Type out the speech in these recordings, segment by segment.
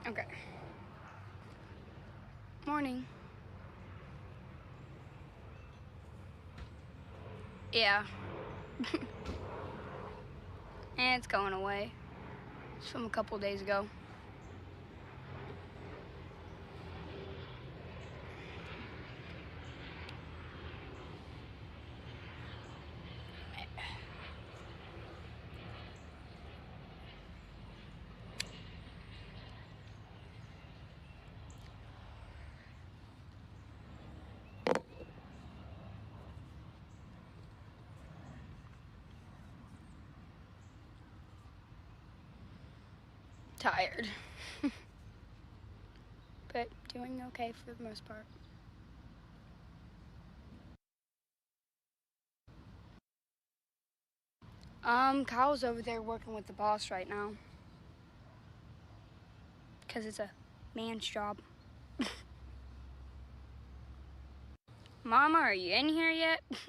Okay. Morning. Yeah. And it's going away. It's from a couple days ago. Tired. But doing okay for the most part. Kyle's over there working with the boss right now. Because it's a man's job. Mama, are you in here yet? It's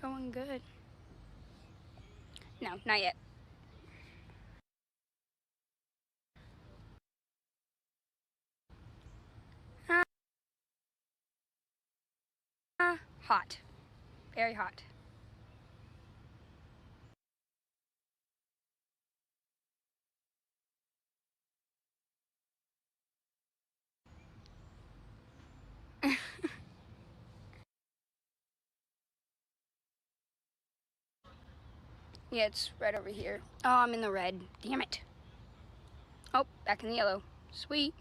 going good. No, not yet. Hot. Very hot. Yeah, it's right over here. Oh, I'm in the red. Damn it. Oh, back in the yellow. Sweet.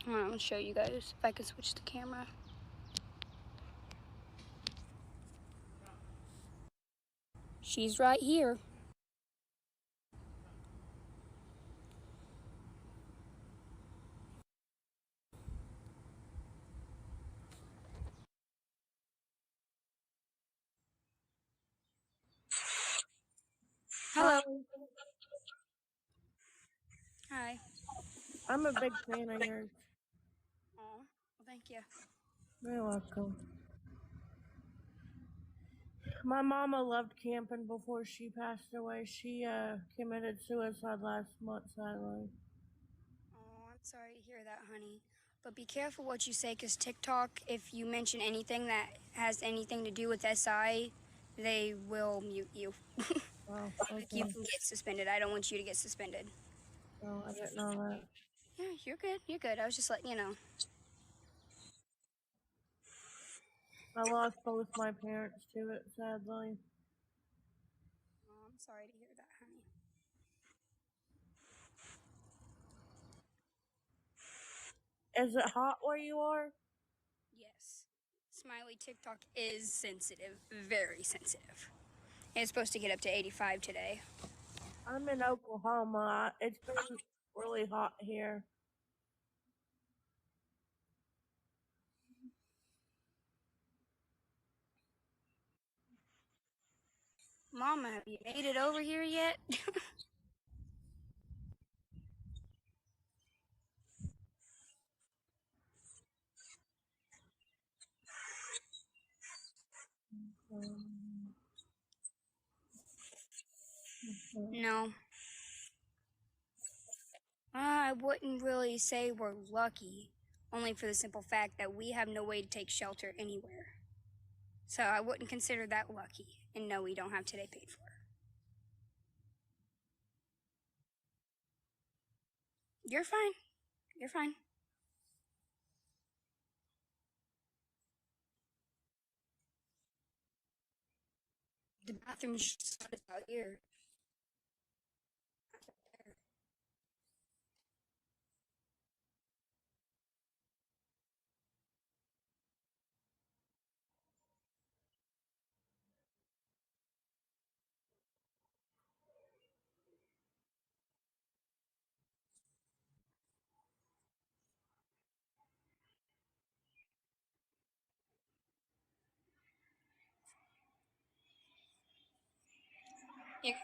I'm gonna show you guys if I can switch the camera. She's right here. Hello. Hi. I'm a big fan of yours. Oh, well, thank you. You're welcome. My mama loved camping before she passed away. She committed suicide last month, sadly. Oh, I'm sorry to hear that, honey. But be careful what you say, because TikTok, if you mention anything that has anything to do with SI, they will mute you. Oh, Like, you okay. can get suspended. I don't want you to get suspended. Oh, I didn't know that. Yeah, you're good. You're good. I was just letting you know. I lost both my parents to it, sadly. Oh, I'm sorry to hear that, honey. Is it hot where you are? Yes. Smiley TikTok is sensitive. Very sensitive. And it's supposed to get up to 85 today. I'm in Oklahoma. It's been really hot here. Mama, have you made it over here yet? No. I wouldn't really say we're lucky, only for the simple fact that we have no way to take shelter anywhere. So I wouldn't consider that lucky. And no, we don't have today paid for. You're fine. You're fine. The bathroom's just out here. You're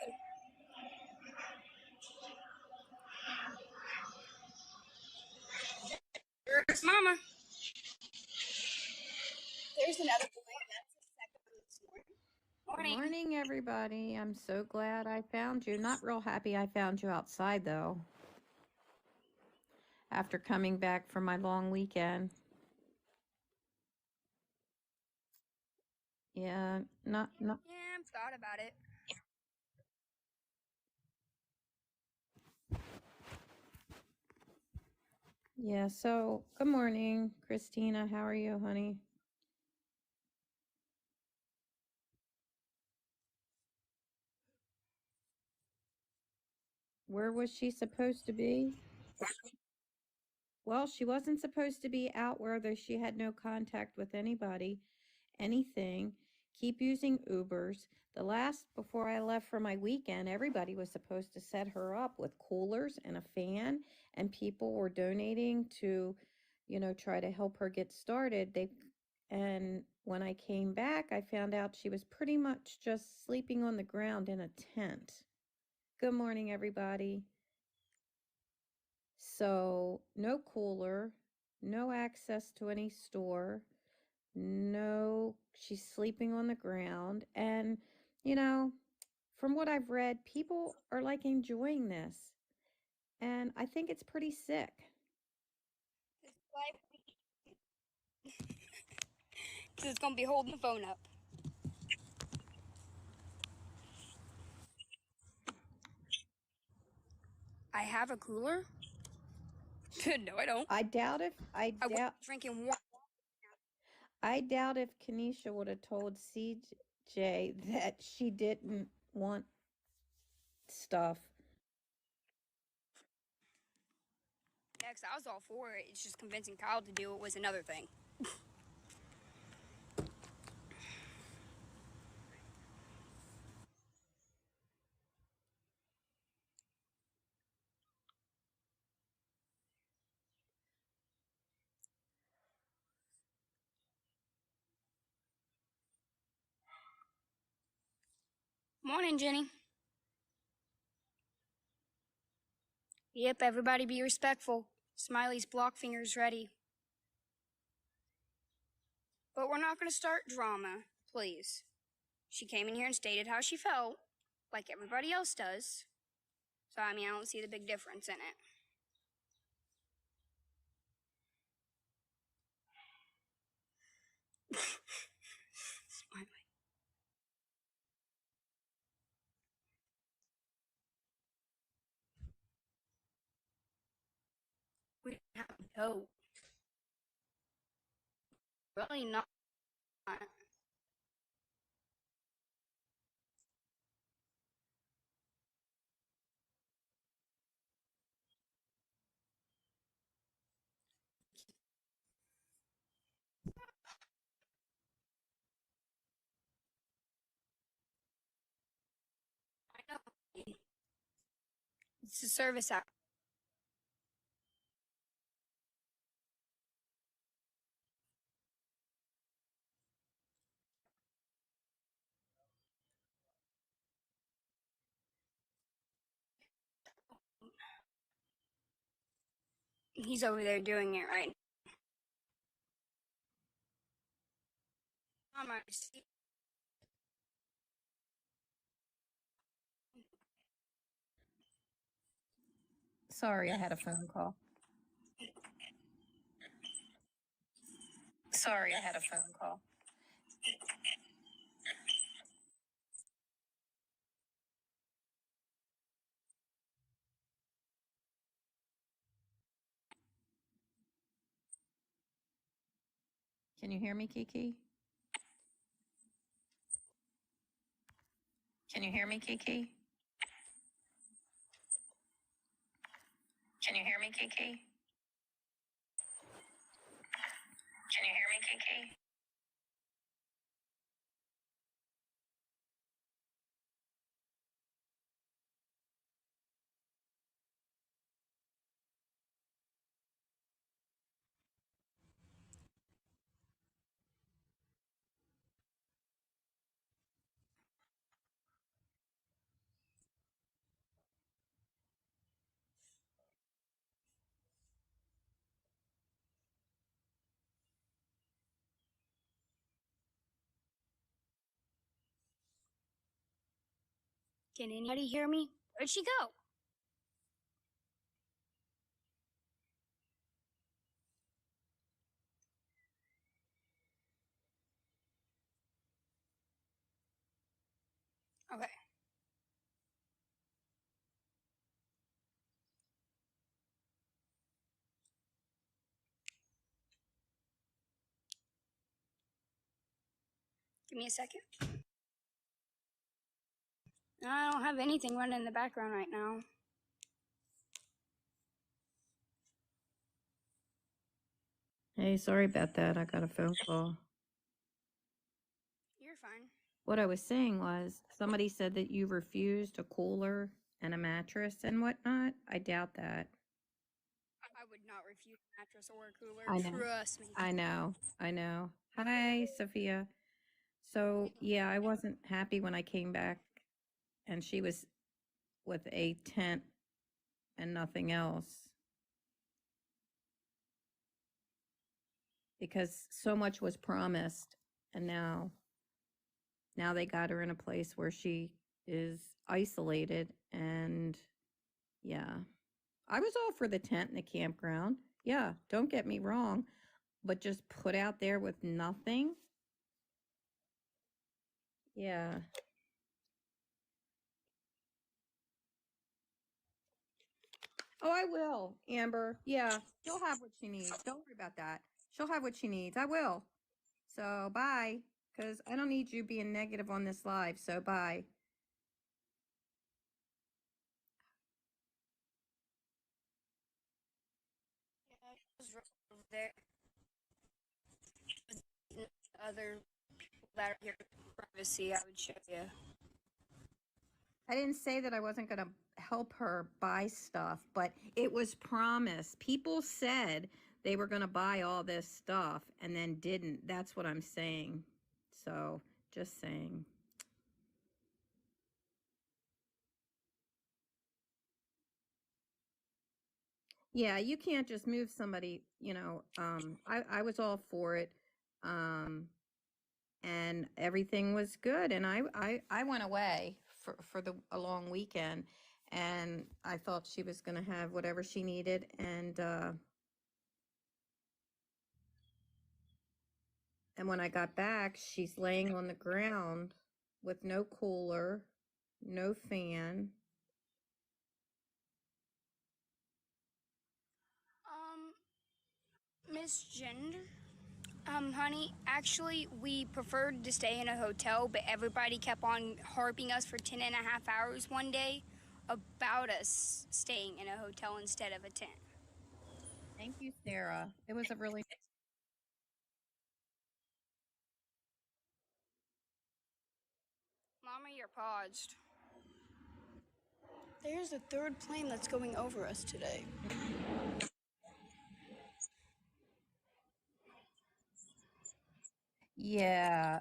good. Where's Mama? There's another boy. That's the second one this morning. Good morning, everybody. I'm so glad I found you. Not real happy I found you outside, though, after coming back from my long weekend. Yeah, not. Yeah, I've thought about it. Yeah, so good morning, Christina. How are you, honey? Where was she supposed to be? Well, she wasn't supposed to be out where she had no contact with anybody, anything. Keep using Ubers. Before I left for my weekend, everybody was supposed to set her up with coolers and a fan, and people were donating to, try to help her get started. And when I came back, I found out she was pretty much just sleeping on the ground in a tent. Good morning, everybody. So, no cooler, no access to any store, she's sleeping on the ground. And, from what I've read, people are like enjoying this. And I think it's pretty sick. Because it's going to be holding the phone up. I have a cooler? No, I don't. I doubt if drinking water. I doubt if Kenisha would have told CJ that she didn't want stuff. Yeah, because I was all for it. It's just convincing Kyle to do it was another thing. Morning, Jenny. Yep, everybody be respectful. Smiley's block finger's ready. But we're not going to start drama, please. She came in here and stated how she felt, like everybody else does. So, I don't see the big difference in it. Smiley. We have no. Really not. I know. It's a service app. He's over there doing it right now. Sorry, I had a phone call. Sorry, I had a phone call. Can you hear me, Kiki? Can you hear me, Kiki? Can you hear me, Kiki? Can you hear me, Kiki? Can anybody hear me? Where'd she go? Okay. Give me a second. I don't have anything running in the background right now. Hey, sorry about that. I got a phone call. You're fine. What I was saying was somebody said that you refused a cooler and a mattress and whatnot. I doubt that. I would not refuse a mattress or a cooler. I know. Trust me. I know. I know. Hi, Sophia. So, yeah, I wasn't happy when I came back and she was with a tent and nothing else because so much was promised, and now they got her in a place where she is isolated. And yeah, I was all for the tent and the campground. Yeah, don't get me wrong, but just put out there with nothing. Yeah. Oh, I will, Amber. Yeah, she'll have what she needs. Don't worry about that. She'll have what she needs. I will. So bye, because I don't need you being negative on this live. So bye. Yeah, I was right over there. Other people that are here for privacy, I would show you. I didn't say that I wasn't going to help her buy stuff, but it was promised. People said they were going to buy all this stuff and then didn't. That's what I'm saying. So just saying. Yeah, you can't just move somebody, I was all for it. And everything was good. And I went away for a long weekend, and I thought she was going to have whatever she needed. And when I got back, she's laying on the ground with no cooler, no fan. Miss Gender? Honey, actually, we preferred to stay in a hotel, but everybody kept on harping us for 10.5 hours one day about us staying in a hotel instead of a tent. Thank you, Sarah. It was a really Mama, you're paused. There's a third plane that's going over us today. Yeah,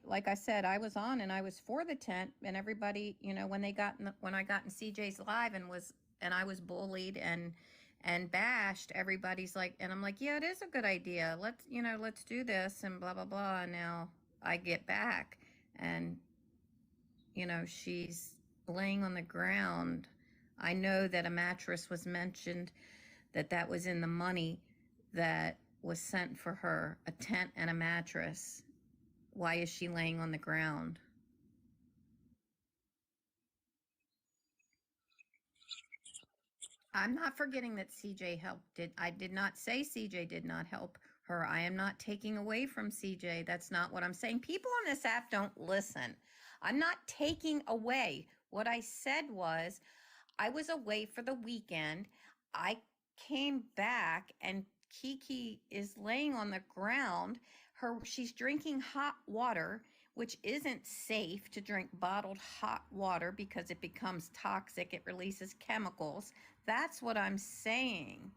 like I said, I was on and I was for the tent, and everybody, when when I got in CJ's live and I was bullied and bashed, everybody's like, and I'm like, yeah, it is a good idea. Let's do this and blah blah blah. And now I get back and she's laying on the ground. I know that a mattress was mentioned, that was in the money that was sent for her, a tent and a mattress. Why is she laying on the ground? I'm not forgetting that CJ helped. I did not say CJ did not help her. I am not taking away from CJ. That's not what I'm saying. People on this app don't listen. I'm not taking away. What I said was, I was away for the weekend. I came back and Kiki is laying on the ground. She's drinking hot water, which isn't safe to drink bottled hot water because it becomes toxic. It releases chemicals. That's what I'm saying.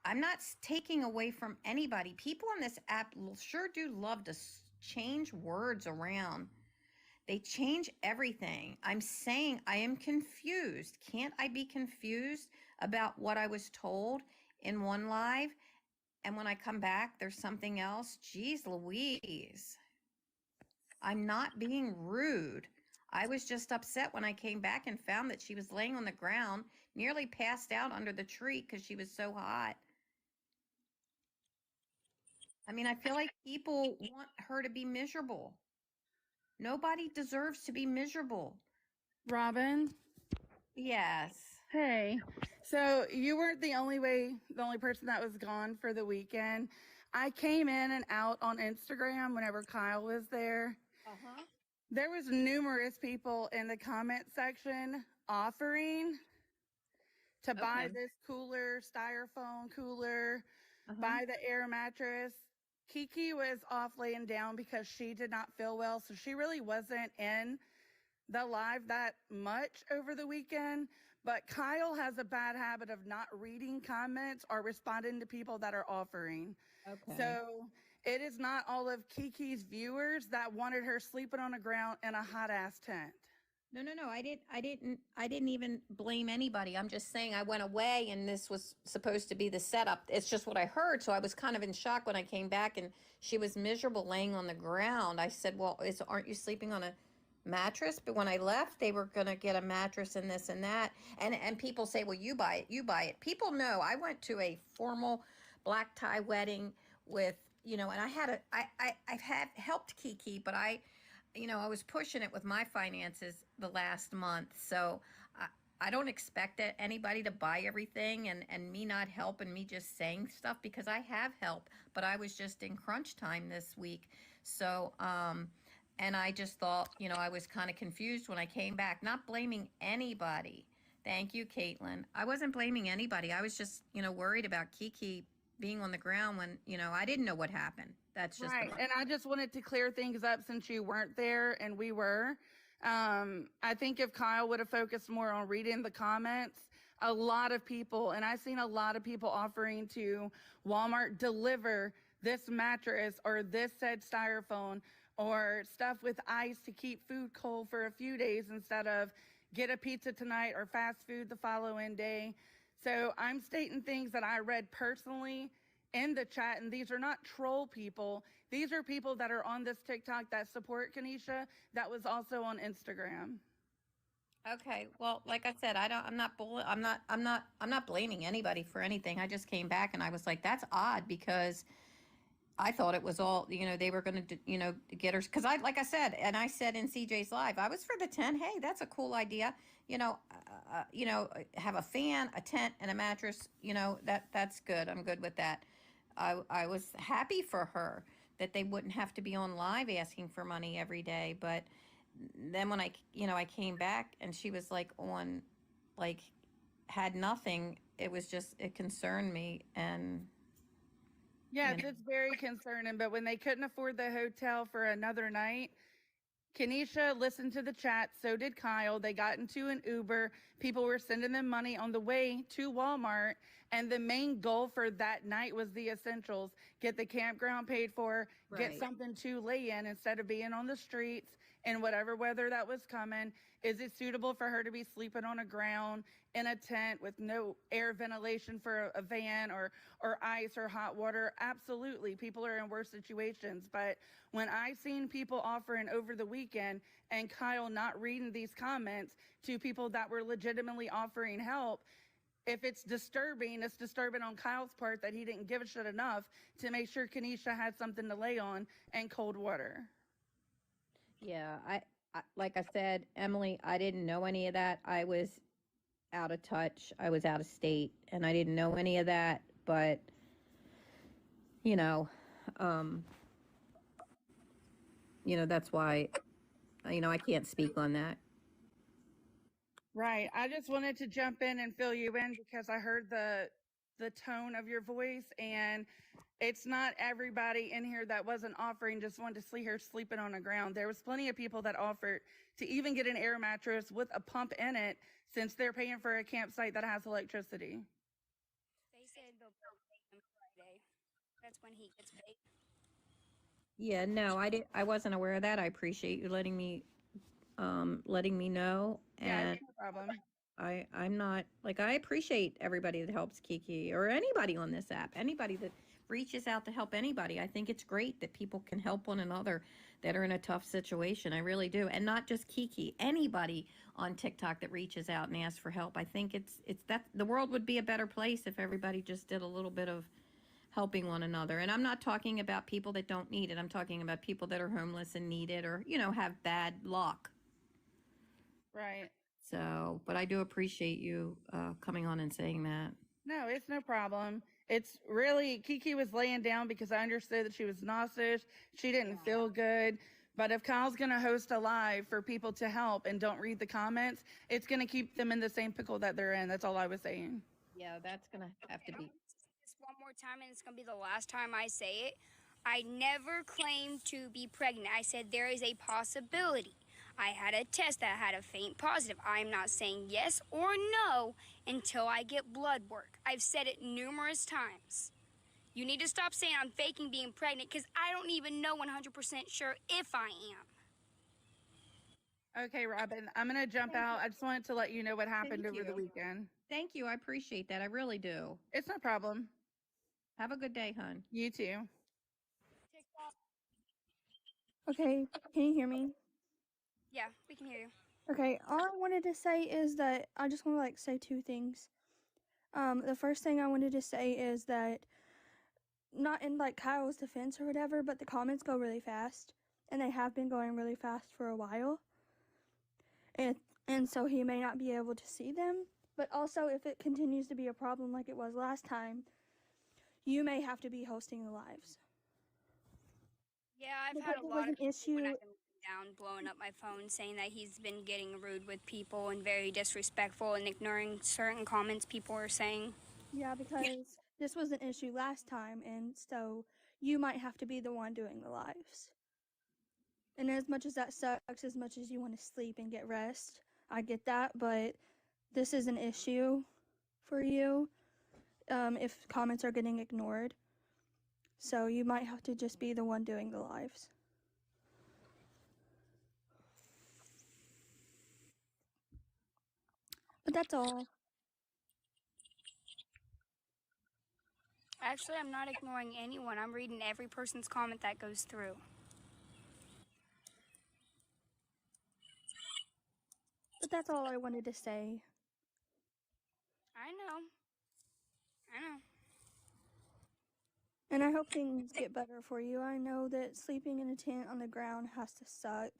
I'm not taking away from anybody. People on this app sure do love to change words around. They change everything. I'm saying I am confused. Can't I be confused about what I was told in one live? And when I come back, there's something else? Geez Louise. I'm not being rude. I was just upset when I came back and found that she was laying on the ground, nearly passed out under the tree because she was so hot. I mean, I feel like people want her to be miserable. Nobody deserves to be miserable. Robin, Yes. hey. So you weren't the only person that was gone for the weekend. I came in and out on Instagram whenever Kyle was there. Uh-huh. There was numerous people in the comment section offering to buy Okay. this cooler, styrofoam cooler, Uh-huh. buy the air mattress. Kiki was off laying down because she did not feel well, so she really wasn't in the live that much over the weekend. But Kyle has a bad habit of not reading comments or responding to people that are offering. Okay. So it is not all of Kiki's viewers that wanted her sleeping on the ground in a hot ass tent. No, I didn't even blame anybody. I'm just saying I went away and this was supposed to be the setup. It's just what I heard. So I was kind of in shock when I came back and she was miserable laying on the ground. I said, well, aren't you sleeping on a mattress? But when I left, they were going to get a mattress and this and that. And people say, well, you buy it. People know I went to a formal black tie wedding with, and I've had helped Kiki, but I was pushing it with my finances the last month. So I don't expect anybody to buy everything and me not help and me just saying stuff because I have help, but I was just in crunch time this week. So, and I just thought, I was kind of confused when I came back, not blaming anybody. Thank you, Caitlin. I wasn't blaming anybody. I was just, worried about Kiki being on the ground when, I didn't know what happened. That's just right. And I just wanted to clear things up since you weren't there and we were. I think if Kyle would have focused more on reading the comments, a lot of people, and I've seen a lot of people offering to Walmart deliver this mattress or this said styrofoam or stuff with ice to keep food cold for a few days instead of get a pizza tonight or fast food the following day. So I'm stating things that I read personally in the chat, and these are not troll people. These are people that are on this TikTok that support Kenisha that was also on Instagram. Okay. Well, like I said, I'm not blaming anybody for anything. I just came back and I was like, that's odd because I thought it was all, they were going to, get her. Cause like I said, and I said in CJ's live, I was for the tent. Hey, that's a cool idea. Have a fan, a tent and a mattress, that's good. I'm good with that. I was happy for her that they wouldn't have to be on live asking for money every day. But then when I came back and she was had nothing, it concerned me. And yes, it's very concerning. But when they couldn't afford the hotel for another night, Kenisha listened to the chat, so did Kyle. They got into an Uber. People were sending them money on the way to Walmart. And the main goal for that night was the essentials. Get the campground paid for, get something to lay in instead of being on the streets in whatever weather that was coming. Is it suitable for her to be sleeping on a ground in a tent with no air ventilation for a van or ice or hot water? Absolutely. People are in worse situations. But when I seen people offering over the weekend and Kyle not reading these comments to people that were legitimately offering help, if it's disturbing on Kyle's part that he didn't give a shit enough to make sure Kenisha had something to lay on and cold water. Yeah, I like I said, Emily, I didn't know any of that. I was out of touch. I was out of state and I didn't know any of that, but that's why I can't speak on that. Right. I just wanted to jump in and fill you in because I heard the tone of your voice, and it's not everybody in here that wasn't offering just wanted to see her sleeping on the ground. There was plenty of people that offered to even get an air mattress with a pump in it since they're paying for a campsite that has electricity. They said they'll pay him Friday. That's when he gets paid. Yeah, no, I wasn't aware of that. I appreciate you letting me know. Yeah, And no problem. I'm not I appreciate everybody that helps Kiki or anybody on this app, anybody that reaches out to help anybody. I think it's great that people can help one another that are in a tough situation. I really do. And not just Kiki, anybody on TikTok that reaches out and asks for help. I think it's that the world would be a better place if everybody just did a little bit of helping one another. And I'm not talking about people that don't need it. I'm talking about people that are homeless and need it, or, have bad luck. Right. So, but I do appreciate you coming on and saying that. No, it's no problem. It's really, Kiki was laying down because I understood that she was nauseous. She didn't feel good. But if Kyle's going to host a live for people to help and don't read the comments, it's going to keep them in the same pickle that they're in. That's all I was saying. Yeah, that's going to have to be. This one more time, and it's going to be the last time I say it. I never claimed to be pregnant. I said there is a possibility. I had a test that had a faint positive. I'm not saying yes or no until I get blood work. I've said it numerous times. You need to stop saying I'm faking being pregnant because I don't even know 100% sure if I am. Okay, Robin, I'm going to jump out. I just wanted to let you know what happened over the weekend. Thank you. I appreciate that. I really do. It's no problem. Have a good day, hon. You too. Okay, can you hear me? Yeah, we can hear you. Okay, all I wanted to say is that I just want to say two things. The first thing I wanted to say is that not in Kyle's defense or whatever, but the comments go really fast, and they have been going really fast for a while. And so he may not be able to see them, but also if it continues to be a problem like it was last time, you may have to be hosting the lives. Yeah, I've Because had a there lot was of an people when issue. I've been down blowing up my phone saying that he's been getting rude with people and very disrespectful and ignoring certain comments people are saying. Yeah, because this was an issue last time, and so you might have to be the one doing the lives. And as much as that sucks, as much as you want to sleep and get rest, I get that, but this is an issue for you if comments are getting ignored. So you might have to just be the one doing the lives. But that's all. Actually, I'm not ignoring anyone. I'm reading every person's comment that goes through. But that's all I wanted to say. I know. And I hope things get better for you. I know that sleeping in a tent on the ground has to suck.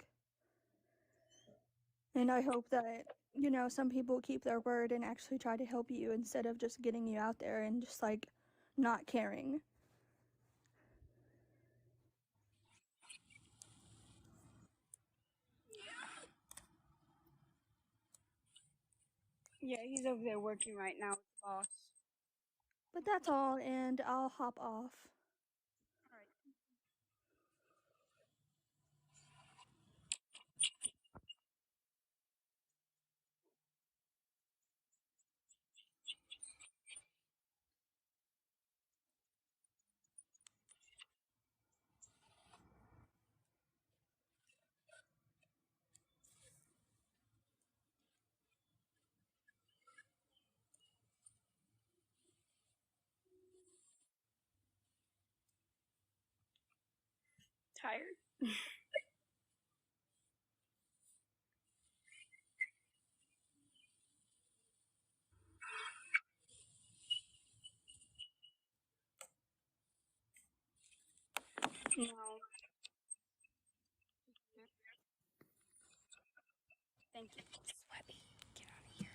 And I hope that, some people keep their word and actually try to help you instead of just getting you out there and just not caring. Yeah, he's over there working right now with the boss. But that's all, and I'll hop off. Tired. No. Thank you. Sweaty. Get out of here.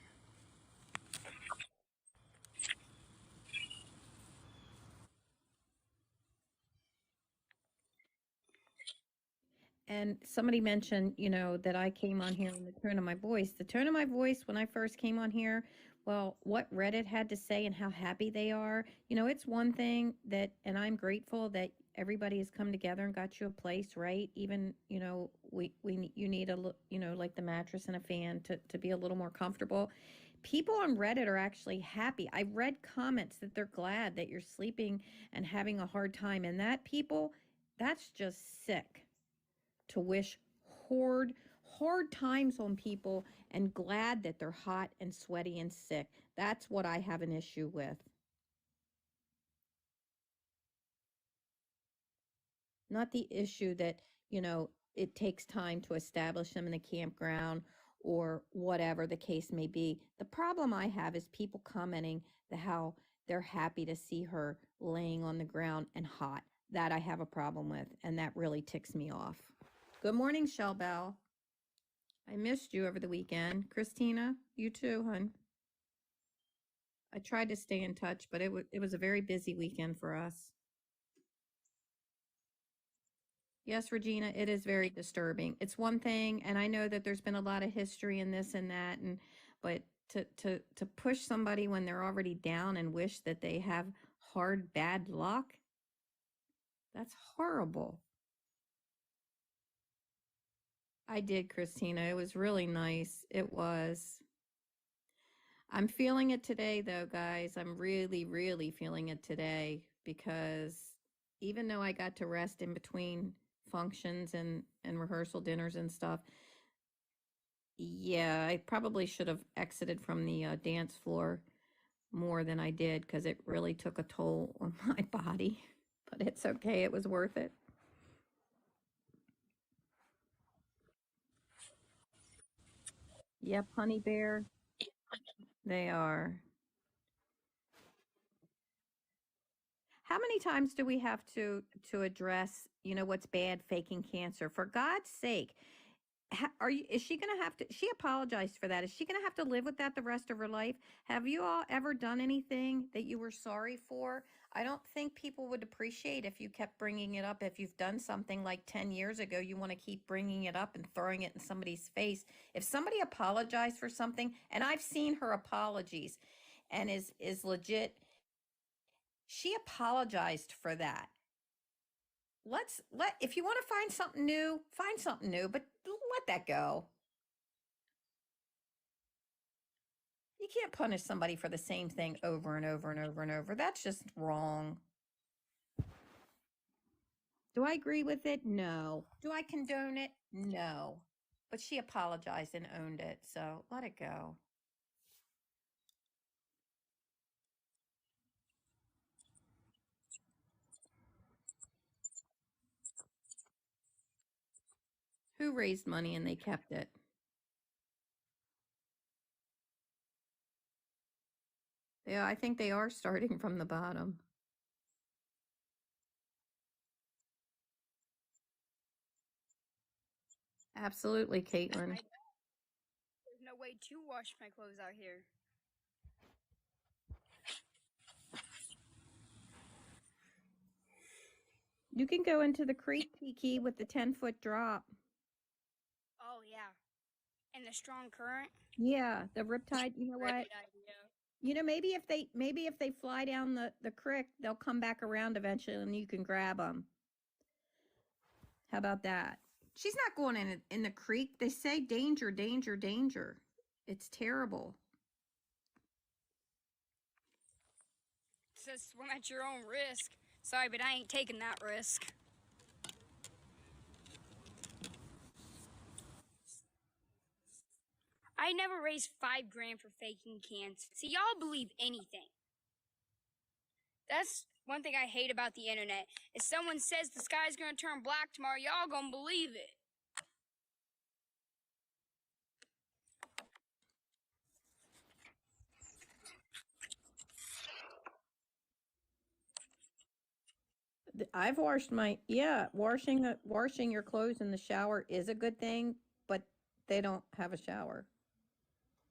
And somebody mentioned, that I came on here in the tone of my voice. The tone of my voice when I first came on here, well, what Reddit had to say and how happy they are, it's one thing that, and I'm grateful that everybody has come together and got you a place, right? Even, you need like the mattress and a fan to be a little more comfortable. People on Reddit are actually happy. I read comments that they're glad that you're sleeping and having a hard time. And that's just sick. To wish hard times on people and glad that they're hot and sweaty and sick. That's what I have an issue with. not the issue that, you know, it takes time to establish them in a campground or whatever the case may be. The problem I have is people commenting how they're happy to see her laying on the ground and hot. That I have a problem with, and that really ticks me off. Good morning, Shell Bell. I missed you over the weekend. Christina, you too, hon. I tried to stay in touch, but it was a very busy weekend for us. Yes, Regina, it is very disturbing. It's one thing, and I know that there's been a lot of history in this and that, but to push somebody when they're already down and wish that they have hard bad luck, that's horrible. I did, Christina. It was really nice. It was. I'm feeling it today, though, guys. I'm really, really feeling it today because even though I got to rest in between functions and rehearsal dinners and stuff, yeah, I probably should have exited from the dance floor more than I did because it really took a toll on my body. But it's okay. It was worth it. Yep, honey bear. They are. How many times do we have to address, you know, what's bad, faking cancer? For God's sake, is she going to have to, she apologized for that. Is she going to have to live with that the rest of her life? Have you all ever done anything that you were sorry for? I don't think people would appreciate if you kept bringing it up. If you've done something like 10 years ago, you want to keep bringing it up and throwing it in somebody's face. If somebody apologized for something, and I've seen her apologies and is legit, she apologized for that. If you want to find something new, but let that go. You can't punish somebody for the same thing over and over and over and over. That's just wrong. Do I agree with it? No. Do I condone it? No. But she apologized and owned it, so let it go. Who raised money and they kept it? Yeah, I think they are starting from the bottom. Absolutely, Caitlin. There's no way to wash my clothes out here. You can go into the creek, Kiki, with the 10-foot drop. Oh yeah, and the strong current. Yeah, the riptide. You know what? Great idea. You know, maybe if they fly down the creek, they'll come back around eventually, and you can grab them. How about that? She's not going in the creek. They say danger, danger, danger. It's terrible. It says swim at your own risk. Sorry, but I ain't taking that risk. I never raised $5,000 for faking cancer. See, y'all believe anything. That's one thing I hate about the internet. If someone says the sky's gonna turn black tomorrow, y'all gonna believe it. I've washed washing your clothes in the shower is a good thing, but they don't have a shower,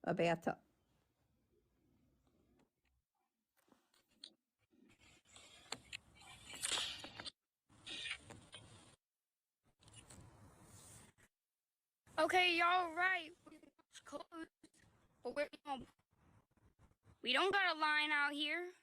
a bathtub. Okay, y'all right. Clothes, but we don't got a line out here.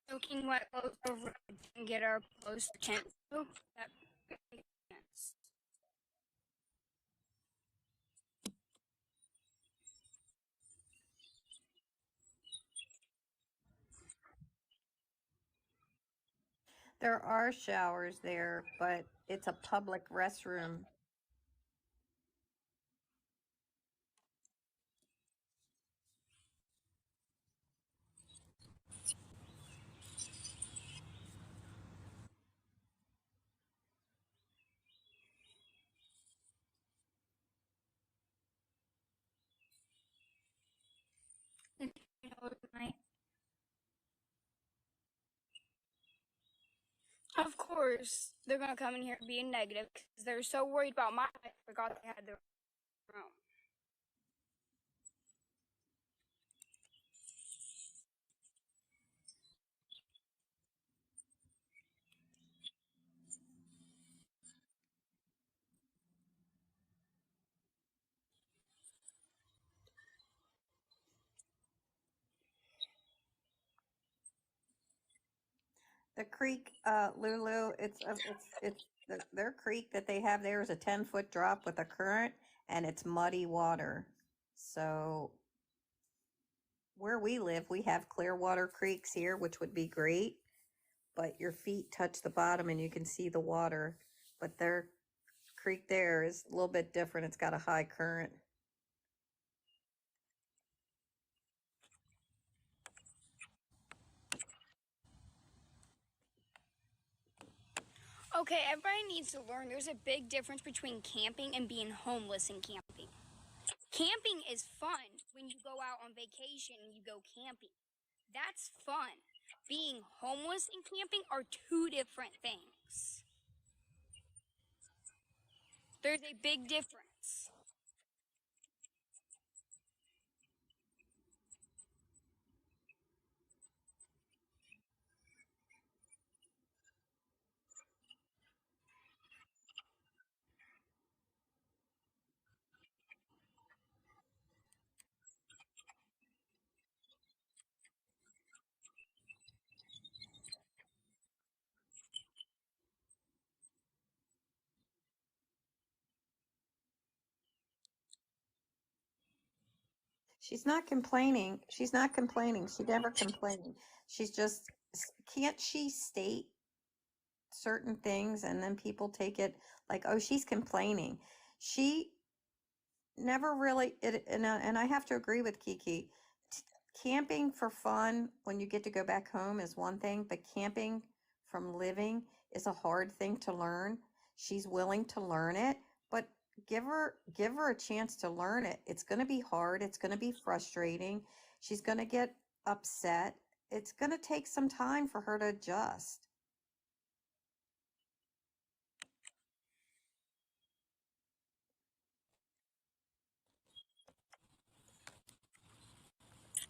Soaking wet clothes over and get our clothes to tent. Oh, that makes sense. There are showers there, but it's a public restroom. Of course, they're gonna come in here being negative because they're so worried about my life. Forgot they had their own. The creek, Lulu, their creek that they have there is a 10-foot drop with a current, and it's muddy water. So where we live, we have clear water creeks here, which would be great, but your feet touch the bottom and you can see the water. But their creek there is a little bit different. It's got a high current. Okay, everybody needs to learn there's a big difference between camping and being homeless in camping. Camping is fun when you go out on vacation and you go camping. That's fun. Being homeless and camping are two different things. There's a big difference. She's not complaining. She's not complaining. She never complained. She's just, can't she state certain things and then people take it like, oh, she's complaining. She never really, and I have to agree with Kiki. Camping for fun when you get to go back home is one thing, but camping from living is a hard thing to learn. She's willing to learn it, but give her a chance to learn it. It's going to be hard. It's going to be frustrating. She's going to get upset. It's going to take some time for her to adjust.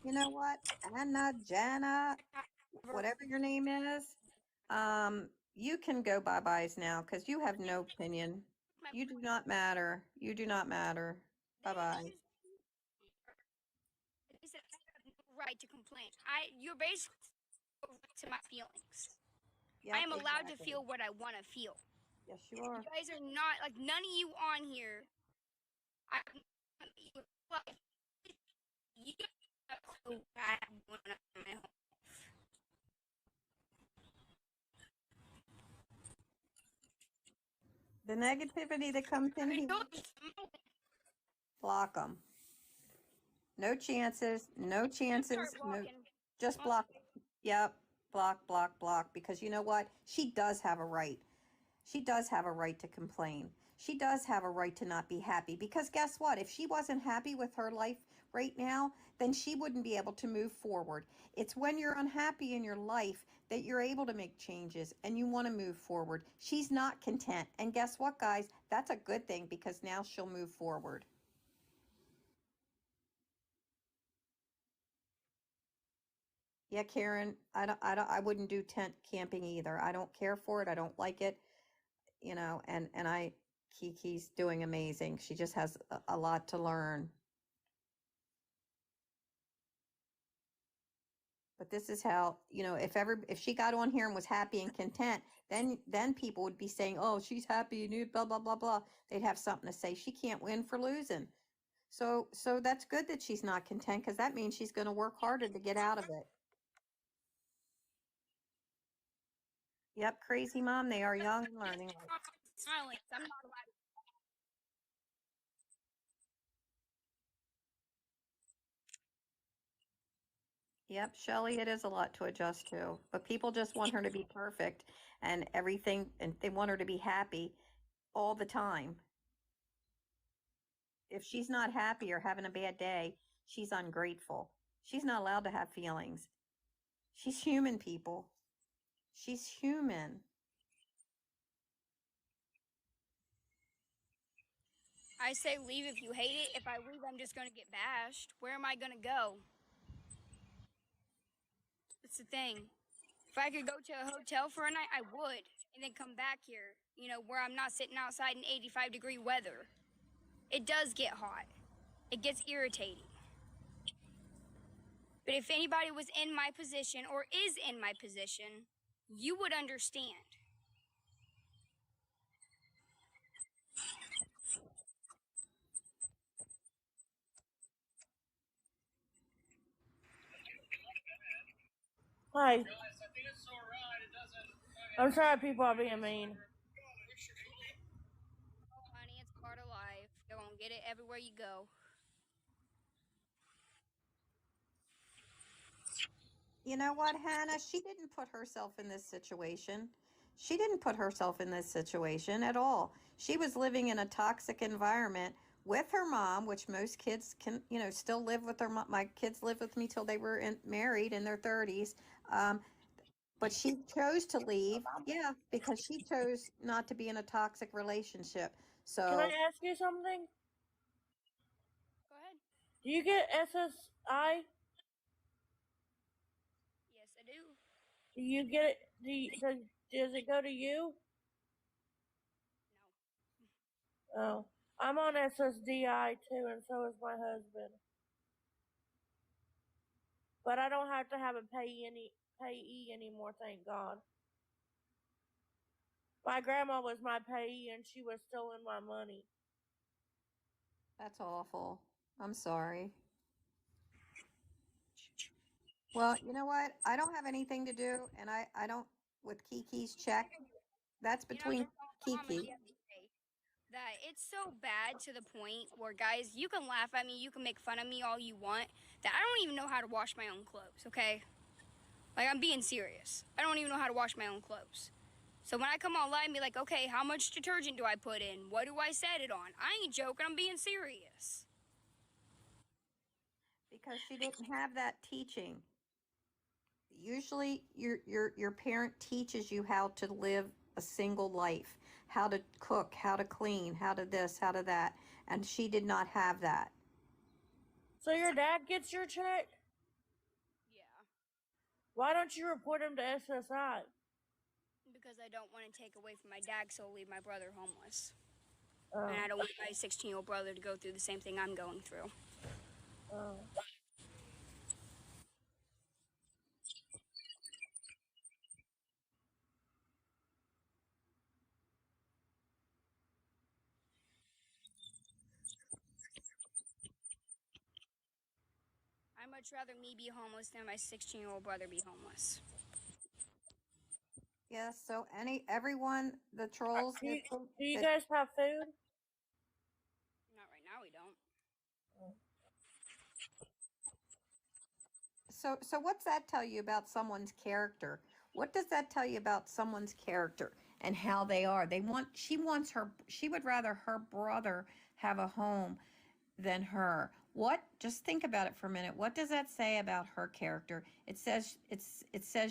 You know what? Anna, Jana, whatever your name is, you can go bye-byes now because you have no opinion. You do not matter. You do not matter. Bye-bye. They said I have no right to complain. You're basically to my feelings. I Yep, am allowed to exactly. feel what I want to feel. Yes, you are. You guys are not like none of you on here. I like you have a clue what I have going on in my home. The negativity that comes in here, block them. No chances. No chances. No, just block. Yep, block, block, block. Because you know what? She does have a right. She does have a right to complain. She does have a right to not be happy because guess what? If she wasn't happy with her life right now, then she wouldn't be able to move forward. It's when you're unhappy in your life that you're able to make changes and you want to move forward. She's not content. And guess what, guys? That's a good thing because now she'll move forward. Yeah, Karen, I wouldn't do tent camping either. I don't care for it. I don't like it. And Kiki's doing amazing. She just has a lot to learn. But this is how, if she got on here and was happy and content, then people would be saying, "Oh, she's happy and blah blah blah blah." They'd have something to say. She can't win for losing. So that's good that she's not content because that means she's going to work harder to get out of it. Yep, crazy mom. They are young and learning. Silence. I'm not allowed. Yep, Shelly, it is a lot to adjust to, but people just want her to be perfect and everything, and they want her to be happy all the time. If she's not happy or having a bad day, she's ungrateful. She's not allowed to have feelings. She's human, people. She's human. I say leave if you hate it. If I leave, I'm just gonna get bashed. Where am I gonna go? That's the thing. If I could go to a hotel for a night, I would, and then come back here, you know, where I'm not sitting outside in 85-degree weather. It does get hot. It gets irritating. But if anybody was in my position or is in my position, you would understand. Hi. I'm sorry people are being mean. Oh, honey, it's part of life. You're gonna get it everywhere you go. You know what, Hannah? She didn't put herself in this situation. She didn't put herself in this situation at all. She was living in a toxic environment with her mom, which most kids can, still live with their mom. My kids lived with me till they were married in their 30s. But she chose to leave, yeah, because she chose not to be in a toxic relationship. Can I So ask you something? Go ahead. Do you get SSI? Yes, I do. Do you get it? Does it go to you? No. Oh, I'm on SSDI too, and so is my husband. But I don't have to have a payee anymore, thank God. My grandma was my payee, and she was stealing my money. that's awful. I'm sorry. Well, you know what? I don't have anything to do, and I don't, with Kiki's check, that's You know, I was between telling Mama Kiki. the other day that it's so bad to the point where, guys, you can laugh at me, you can make fun of me all you want, that I don't even know how to wash my own clothes, okay? Like, I'm being serious. I don't even know how to wash my own clothes. So when I come online and be like, okay, how much detergent do I put in? What do I set it on? I ain't joking, I'm being serious. Because she didn't have that teaching. Usually your parent teaches you how to live a single life, how to cook, how to clean, how to this, how to that, and she did not have that. So your dad gets your check? Yeah. Why don't you report him to SSI? Because I don't want to take away from my dad, so I'll leave my brother homeless. Oh, And I don't want my 16-year-old brother to go through the same thing I'm going through. oh. I'd much rather me be homeless than my 16-year-old brother be homeless. Yes, so everyone, the trolls Do you, that, do you that guys have food? Not right now, we don't. so what's that tell you about someone's character? What does that tell you about someone's character and how they are? She would rather her brother have a home than her. Just think about it for a minute. What does that say about her character? It says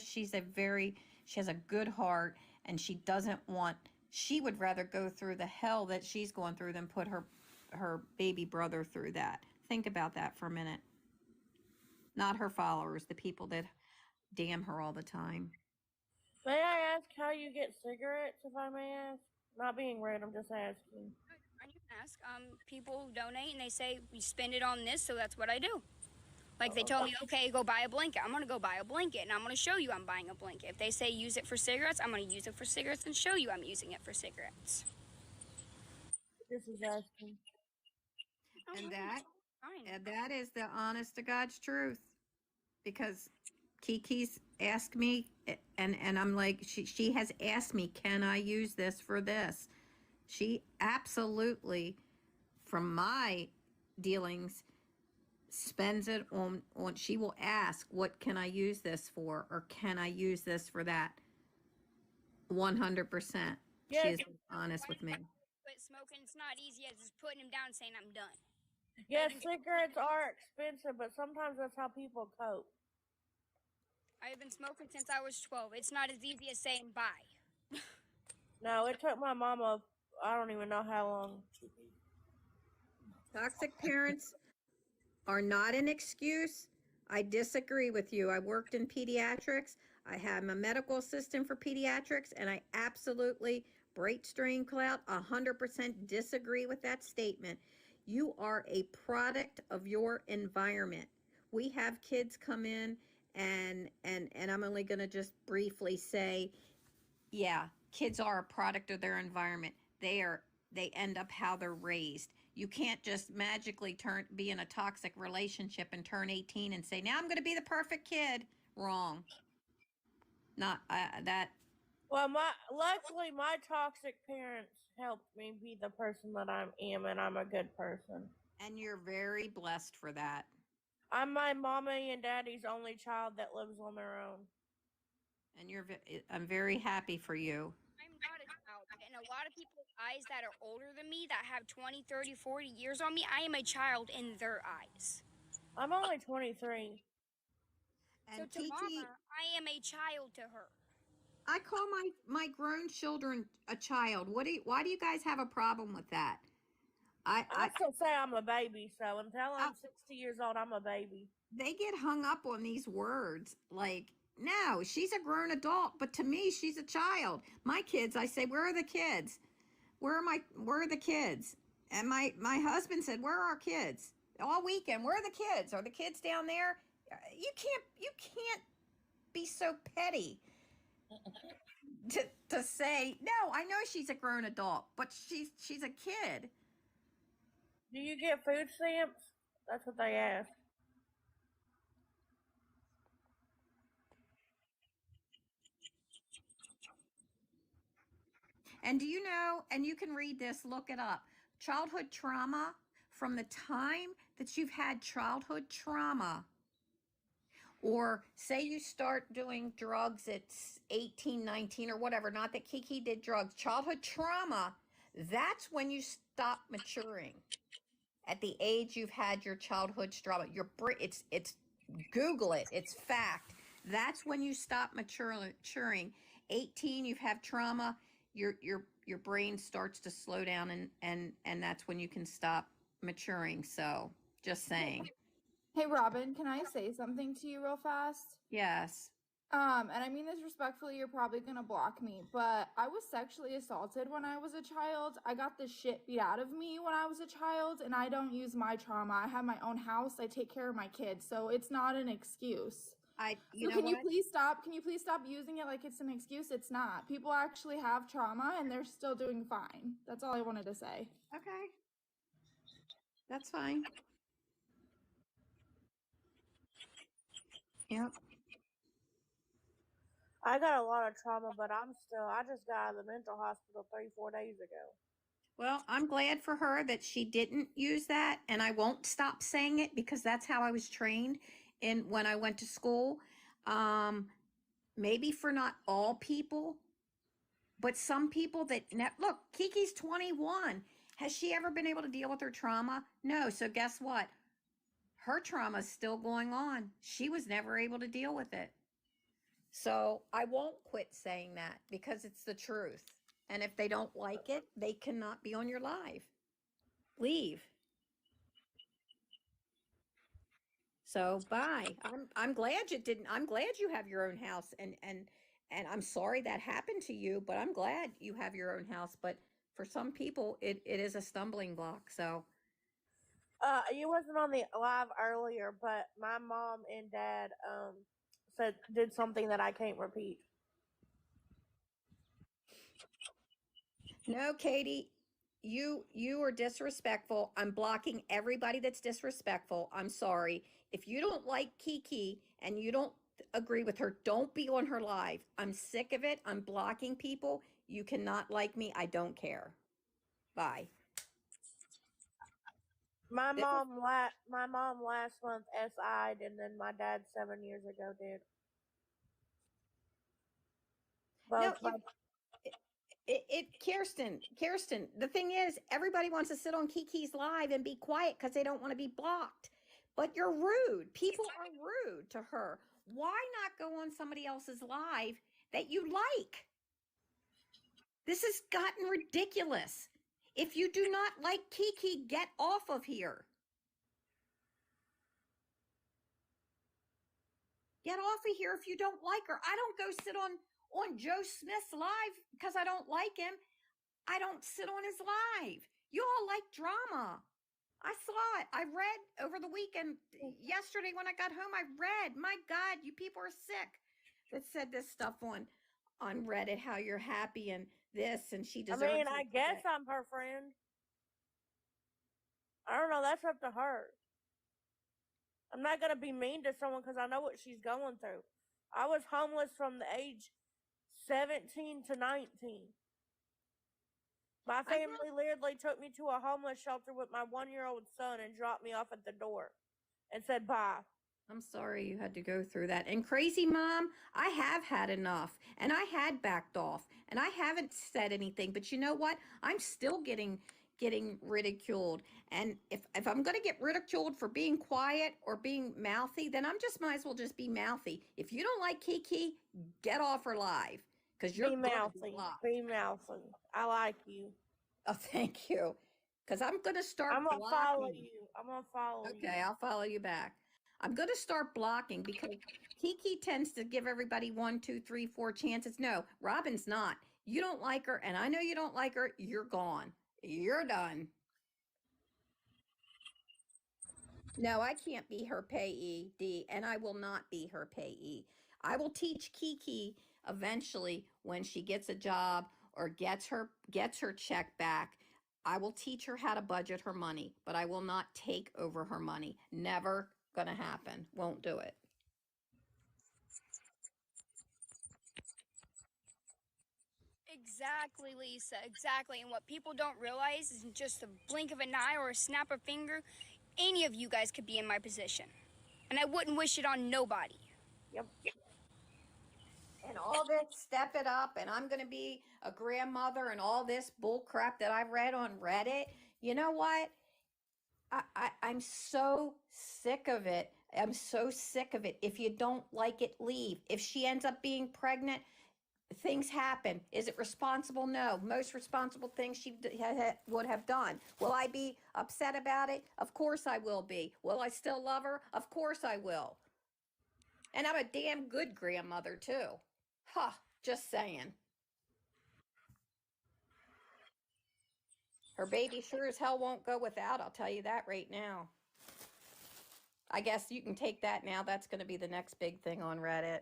she has a good heart, and she would rather go through the hell that she's going through than put her baby brother through that. Think about that for a minute. Not her followers, the people that damn her all the time. May I ask how you get cigarettes, if I may ask? Not being rude, I'm just asking. I can ask. People donate and they say we spend it on this, so that's what I do. Like they tell me, okay, go buy a blanket. I'm gonna go buy a blanket, and I'm gonna show you I'm buying a blanket. If they say use it for cigarettes, I'm gonna use it for cigarettes and show you I'm using it for cigarettes. This is asking. And Fine. that is the honest to God's truth. Because Kiki's ask me, and I'm like, she has asked me, can I use this for this? She absolutely, from my dealings, spends it on, she will ask, what can I use this for? Or can I use this for that? 100%. She Yes, is honest with me. Quit smoking. It's not easy as just putting them down and saying I'm done. yes, cigarettes are expensive, but sometimes that's how people cope. I've been smoking since I was 12. It's not as easy as saying bye. No, it took my mama, I don't even know how long. Toxic parents are not an excuse. I disagree with you. I worked in pediatrics. I am a medical assistant for pediatrics, and I absolutely, Bright Strain Cloud, 100% disagree with that statement. You are a product of your environment. We have kids come in, and I'm only going to just briefly say, yeah, kids are a product of their environment. They end up how they're raised. You can't just magically be in a toxic relationship and turn 18 and say, now I'm going to be the perfect kid. Wrong. Not that. Well, luckily my toxic parents helped me be the person that I am, and I'm a good person. And you're very blessed for that. I'm my mommy and daddy's only child that lives on their own. And I'm very happy for you. I'm not a child. In a lot of people's eyes that are older than me, that have 20, 30, 40 years on me, I am a child in their eyes. I'm only 23. So to Mama, I am a child to her. I call my grown children a child. Why do you guys have a problem with that? I still say I'm a baby, so until I'm 60 years old, I'm a baby. They get hung up on these words. Like, no, she's a grown adult, but to me, she's a child. My kids, I say, where are the kids? Where are the kids? And my husband said, where are our kids? All weekend, where are the kids? Are the kids down there? You can't be so petty to say, no, I know she's a grown adult, but she's a kid. Do you get food stamps? That's what they ask. And do you know, and you can read this, look it up, childhood trauma, from the time that you've had childhood trauma, or say you start doing drugs at 18, 19, or whatever, not that Kiki did drugs, childhood trauma, that's when you stop maturing. At the age you've had your childhood trauma, it's Google it, it's fact. That's when you stop maturing. 18, you've had trauma, your brain starts to slow down, and that's when you can stop maturing. So just saying. Hey Robin, can I say something to you real fast? Yes. And I mean this respectfully, you're probably gonna block me, but I was sexually assaulted when I was a child. I got the shit beat out of me when I was a child, and I don't use my trauma. I have my own house. I take care of my kids, so it's not an excuse. Can you please stop? Can you please stop using it like it's an excuse? It's not. People actually have trauma and they're still doing fine. That's all I wanted to say. Okay. That's fine. Yep. I got a lot of trauma, but I just got out of the mental hospital 3-4 days ago. Well, I'm glad for her that she didn't use that, and I won't stop saying it because that's how I was trained when I went to school. Maybe for not all people, but some people that look, Kiki's 21. Has she ever been able to deal with her trauma? No. So guess what? Her trauma is still going on. She was never able to deal with it. So I won't quit saying that because it's the truth. And if they don't like it, they cannot be on your live. Leave. So bye. I'm glad you didn't. I'm glad you have your own house, and I'm sorry that happened to you, but I'm glad you have your own house. But for some people, it is a stumbling block. So you wasn't on the live earlier, but my mom and dad did something that I can't repeat. no, Katie, you are disrespectful. I'm blocking everybody that's disrespectful. I'm sorry. If you don't like Kiki and you don't agree with her. Don't be on her live. I'm sick of it. I'm blocking people. You cannot like me. I don't care. Bye. My mom last month SI'd, and then my dad 7 years ago did. No, Both my Kirsten, the thing is, everybody wants to sit on Kiki's live and be quiet because they don't want to be blocked. But you're rude. People are rude to her. Why not go on somebody else's live that you like? This has gotten ridiculous. If you do not like Kiki, get off of here. Get off of here if you don't like her. I don't go sit on Joe Smith's live because I don't like him. I don't sit on his live. You all like drama. I saw it. I read over the weekend. Yesterday when I got home, I read. My God, you people are sick. That said this stuff on Reddit, how you're happy and this, and she deserves it. I guess I'm her friend. I don't know. That's up to her. I'm not going to be mean to someone because I know what she's going through. I was homeless from the age 17 to 19. My family literally took me to a homeless shelter with my 1-year-old son and dropped me off at the door and said bye. I'm sorry you had to go through that. And crazy mom, I have had enough, and I had backed off, and I haven't said anything. But you know what? I'm still getting ridiculed. And if I'm going to get ridiculed for being quiet or being mouthy, then I'm just might as well just be mouthy. If you don't like Kiki, get off her live because you're mouthy. Be mouthy. I like you. Oh, thank you. Because I'm going to start. I'm gonna follow you. I'm gonna follow you. Okay, I'll follow you back. I'm going to start blocking because Kiki tends to give everybody 1, 2, 3, 4 chances. No, Robin's not. You don't like her, and I know you don't like her. You're gone. You're done. No, I can't be her payee, D, and I will not be her payee. I will teach Kiki eventually when she gets a job or gets her check back. I will teach her how to budget her money, but I will not take over her money. Never gonna happen. Won't do it. Exactly, Lisa. Exactly. And what people don't realize is in just a blink of an eye or a snap of finger, any of you guys could be in my position. And I wouldn't wish it on nobody. Yep. And all this step it up and I'm going to be a grandmother and all this bull crap that I read on Reddit. You know what? I'm so sick of it. I'm so sick of it. If you don't like it, leave. If she ends up being pregnant, things happen. Is it responsible? No. Most responsible things she would have done. Will I be upset about it? Of course I will be. Will I still love her? Of course I will. And I'm a damn good grandmother too. Huh, just saying. Her baby sure as hell won't go without, I'll tell you that right now. I guess you can take that now. That's going to be the next big thing on Reddit.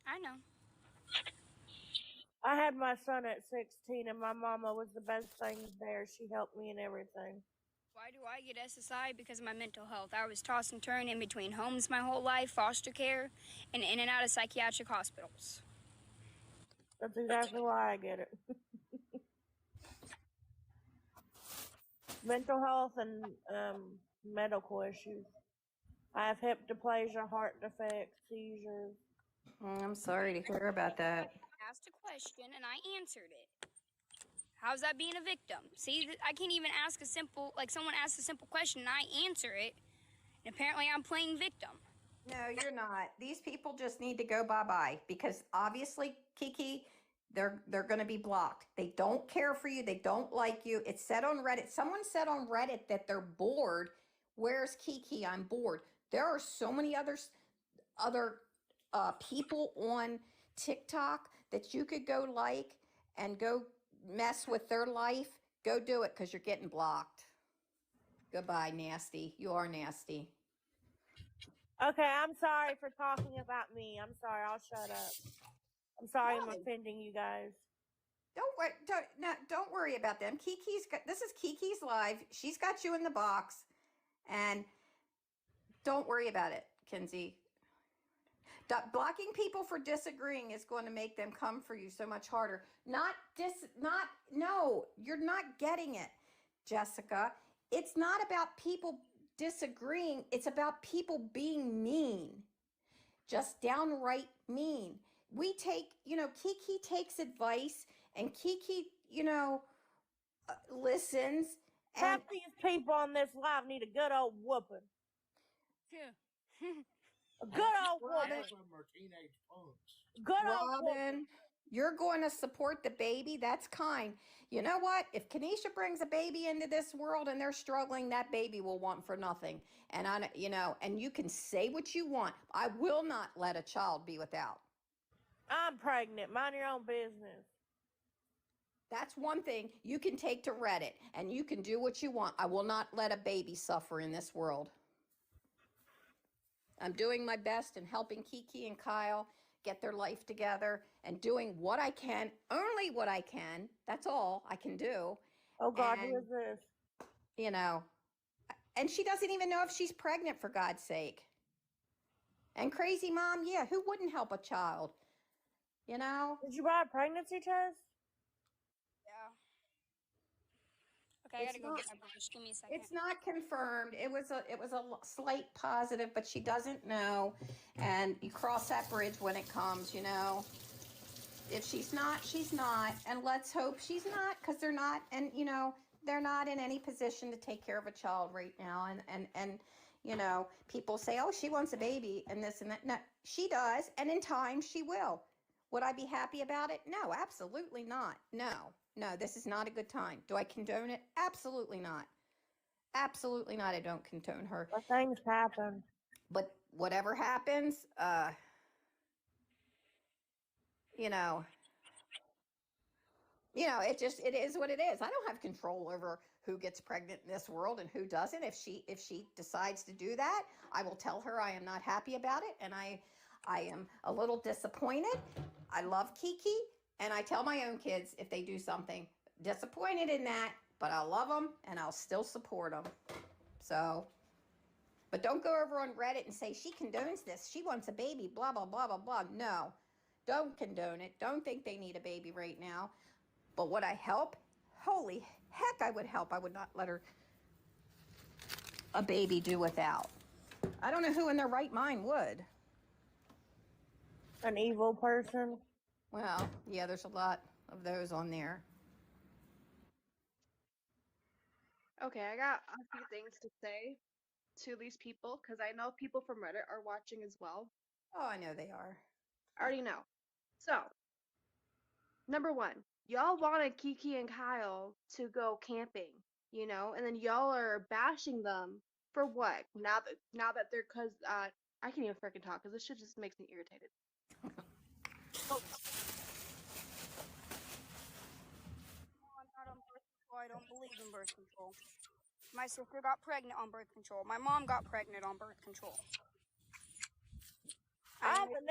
I know. I had my son at 16 and my mama was the best thing there. She helped me in everything. Why do I get SSI? Because of my mental health. I was tossed and turned in between homes my whole life, foster care, and in and out of psychiatric hospitals. That's exactly why I get it. Mental health and medical issues. I have hip dysplasia, heart defects, seizures. I'm sorry to hear about that. I asked a question and I answered it. How's that being a victim? See, I can't even ask a simple, like someone asks a simple question and I answer it, and apparently I'm playing victim. No, you're not. These people just need to go bye-bye because obviously, Kiki, they're going to be blocked. They don't care for you. They don't like you. It's said on Reddit. Someone said on Reddit that they're bored. Where's Kiki? I'm bored. There are so many other people on TikTok that you could go like and go mess with their life. Go do it because you're getting blocked. Goodbye, nasty. You are nasty. Okay, I'm sorry for talking about me. I'm sorry. I'll shut up. I'm sorry I'm offending you guys. Don't worry about them. This is Kiki's live. She's got you in the box. And don't worry about it, Kinsey. Blocking people for disagreeing is going to make them come for you so much harder. No, you're not getting it, Jessica. It's not about people disagreeing. It's about people being mean, just downright mean. We take, Kiki takes advice, and Kiki, listens. Half And these people on this live need a good old whooping. Yeah. A good old Robin, whooping. Half of them are teenage punks. Good old whooping. Robin, you're going to support the baby. That's kind. You know what? If Kenisha brings a baby into this world and they're struggling, that baby will want for nothing. And and you can say what you want. I will not let a child be without. I'm pregnant. Mind your own business. That's one thing you can take to Reddit, and you can do what you want. I will not let a baby suffer in this world. I'm doing my best in helping Kiki and Kyle get their life together and doing what I can, only what I can. That's all I can do. Oh God, And, who is this? And she doesn't even know if she's pregnant, for God's sake. And crazy mom, yeah, who wouldn't help a child? Did you buy a pregnancy test? Yeah. Okay, I gotta go get my brush. Give me a second. It's not confirmed. It was a slight positive, but she doesn't know. And you cross that bridge when it comes, If she's not, she's not. And let's hope she's not, because they're not, and they're not in any position to take care of a child right now. And people say, oh, she wants a baby and this and that. No, she does, and in time she will. Would I be happy about it? No, absolutely not. No, this is not a good time. Do I condone it? Absolutely not. Absolutely not. I don't condone her. But things happen. But whatever happens, it is what it is. I don't have control over who gets pregnant in this world and who doesn't. If she decides to do that, I will tell her I am not happy about it, and I am a little disappointed. I love Kiki, and I tell my own kids if they do something, disappointed in that, but I love them and I'll still support them. So, but don't go over on Reddit and say she condones this. She wants a baby, blah, blah, blah, blah, blah. No, don't condone it. Don't think they need a baby right now. But would I help? Holy heck, I would help. I would not let a baby do without. I don't know who in their right mind would. An evil person. Well, yeah, there's a lot of those on there. Okay, I got a few things to say to these people because I know people from Reddit are watching as well. Oh, I know they are. I already know. So, number one, y'all wanted Kiki and Kyle to go camping, and then y'all are bashing them for what? Now that they're I can't even freaking talk because this shit just makes me irritated. Oh. I'm not on birth control. I don't believe in birth control. My sister got pregnant on birth control. My mom got pregnant on birth control. I have the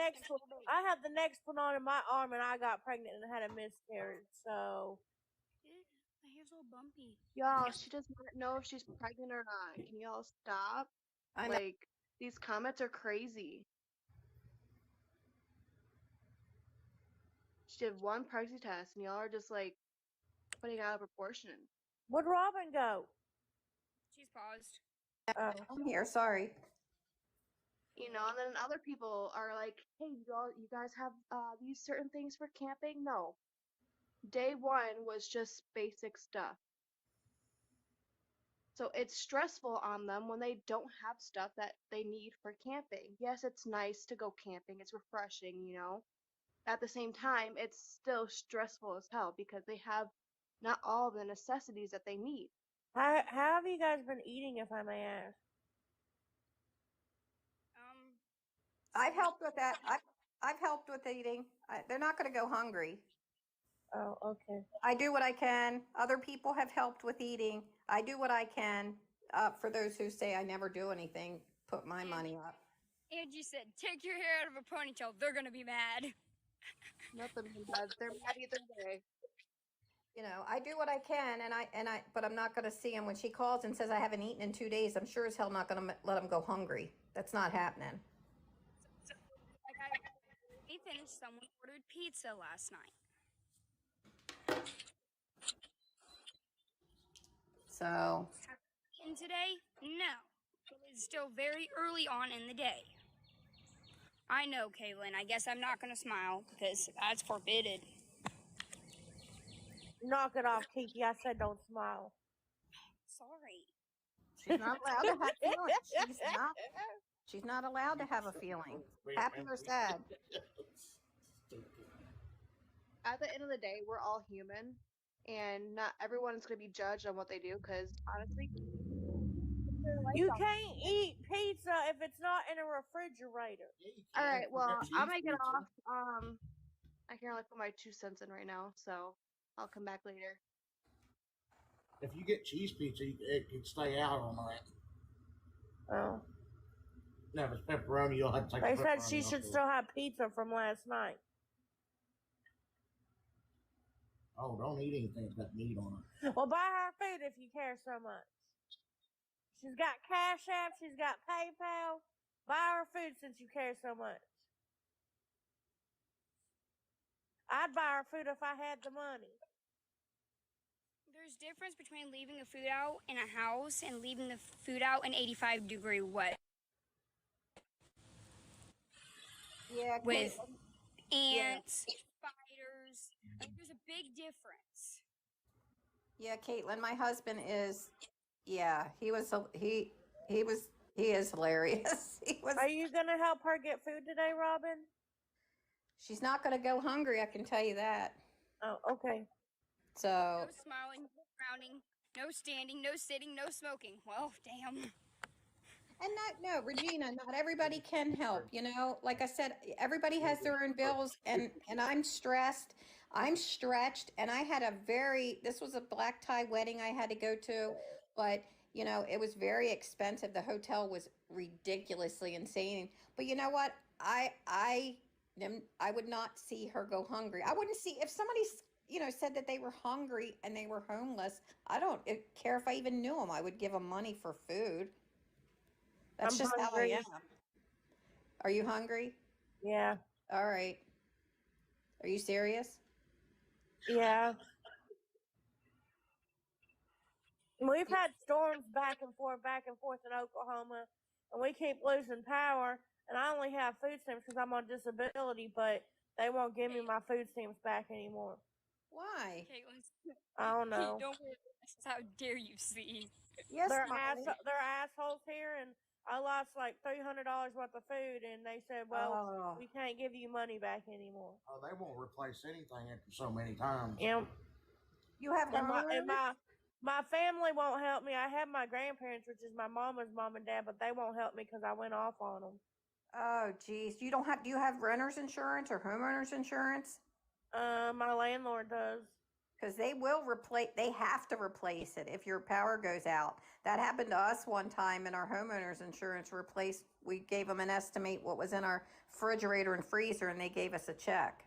next one on in my arm, and I got pregnant and had a miscarriage. So my hair's all bumpy. Y'all, she does not know if she's pregnant or not. Can y'all stop? These comments are crazy. She did one pregnancy test, and y'all are just putting out of proportion. Where'd Robin go? She's paused. Oh. I'm here. Sorry. And then other people are like, hey, you guys have these certain things for camping? No. Day one was just basic stuff. So it's stressful on them when they don't have stuff that they need for camping. Yes, it's nice to go camping. It's refreshing, At the same time, it's still stressful as hell because they have not all the necessities that they need. How have you guys been eating, if I may ask? I've helped with that. I've helped with eating. They're not going to go hungry. Oh, okay. I do what I can. Other people have helped with eating. I do what I can. For those who say I never do anything, put my money up. Angie said, take your hair out of a ponytail. They're going to be mad. Nothing bad. They're mad either way. You know, I do what I can, but I'm not going to see him when she calls and says I haven't eaten in 2 days. I'm sure as hell not going to let him go hungry. That's not happening. Like I finished, someone ordered pizza last night. So, And today, no. It's still very early on in the day. I know, Caitlin. I guess I'm not going to smile because that's forbidden. Knock it off, Kiki. I said don't smile. Sorry. she's not allowed to have feelings. She's not allowed to have a feeling. Happy or sad. At the end of the day, we're all human, and not everyone's going to be judged on what they do. Because honestly, You can't eat pizza if it's not in a refrigerator. Yeah, you all can. right. Well, Cheese I'm gonna get pizza. off. I can only put my 2 cents in right now, so I'll come back later. If you get cheese pizza, it can stay out on that. Oh. Now, if it's pepperoni, you'll have to take They the said pepperoni she off should of it. still have pizza from last night. Oh, don't eat anything that's got meat on it. Well, buy her food if you care so much. She's got Cash App. She's got PayPal. Buy her food since you care so much. I'd buy her food if I had the money. There's difference between leaving the food out in a house and leaving the food out in 85-degree wet. Yeah, With Yeah. ants, spiders. Like, there's a big difference. Yeah, Caitlin, my husband is, yeah, he is hilarious. Are you going to help her get food today, Robin? She's not going to go hungry, I can tell you that. Oh, okay. So, No smiling, no frowning, no standing, no sitting, no smoking. Well, damn. and no, Regina, not everybody can help, you know, like I said, everybody has their own bills, and I'm stressed, I'm stretched, and I had this was a black tie wedding I had to go to, but you know, it was very expensive. The hotel was ridiculously insane, but you know what? I would not see her go hungry. I wouldn't see if somebody, you know, said that they were hungry and they were homeless. I don't care if I even knew them. I would give them money for food. That's I'm just hungry. how I am. Are you hungry? Yeah. All right. Are you serious? Yeah. We've had storms back and forth in Oklahoma, and we keep losing power. And I only have food stamps because I'm on disability, but they won't give me my food stamps back anymore. Why? Caitlin, I don't know. don't worry. How dare you see? Yes, They're Molly. assholes here, and I lost like $300 worth of food, and they said, "Well, we can't give you money back anymore." Oh, they won't replace anything after so many times. Yeah. You have My family won't help me. I have my grandparents, which is my mama's mom and dad, but they won't help me because I went off on them. Oh, geez. Do you have renter's insurance or homeowner's insurance? My landlord does. Because they have to replace it if your power goes out. That happened to us one time, and our homeowner's insurance we gave them an estimate what was in our refrigerator and freezer, and they gave us a check.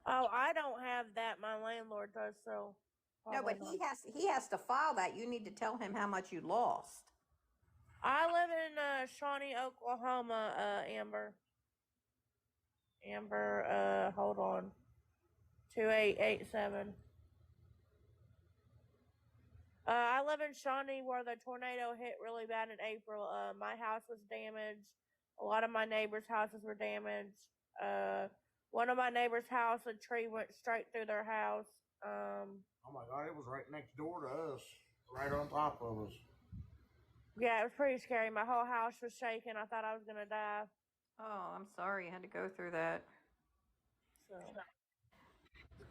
Oh, I don't have that. My landlord does, so. No, but he has to file that. You need to tell him how much you lost. I live in Shawnee, Oklahoma, Amber. Hold on. 2887. I live in Shawnee where the tornado hit really bad in April. My house was damaged. A lot of my neighbors' houses were damaged. One of my neighbors' house, a tree went straight through their house. Oh my God, it was right next door to us, right on top of us. Yeah, it was pretty scary. My whole house was shaking. I thought I was gonna die. Oh, I'm sorry you had to go through that. So.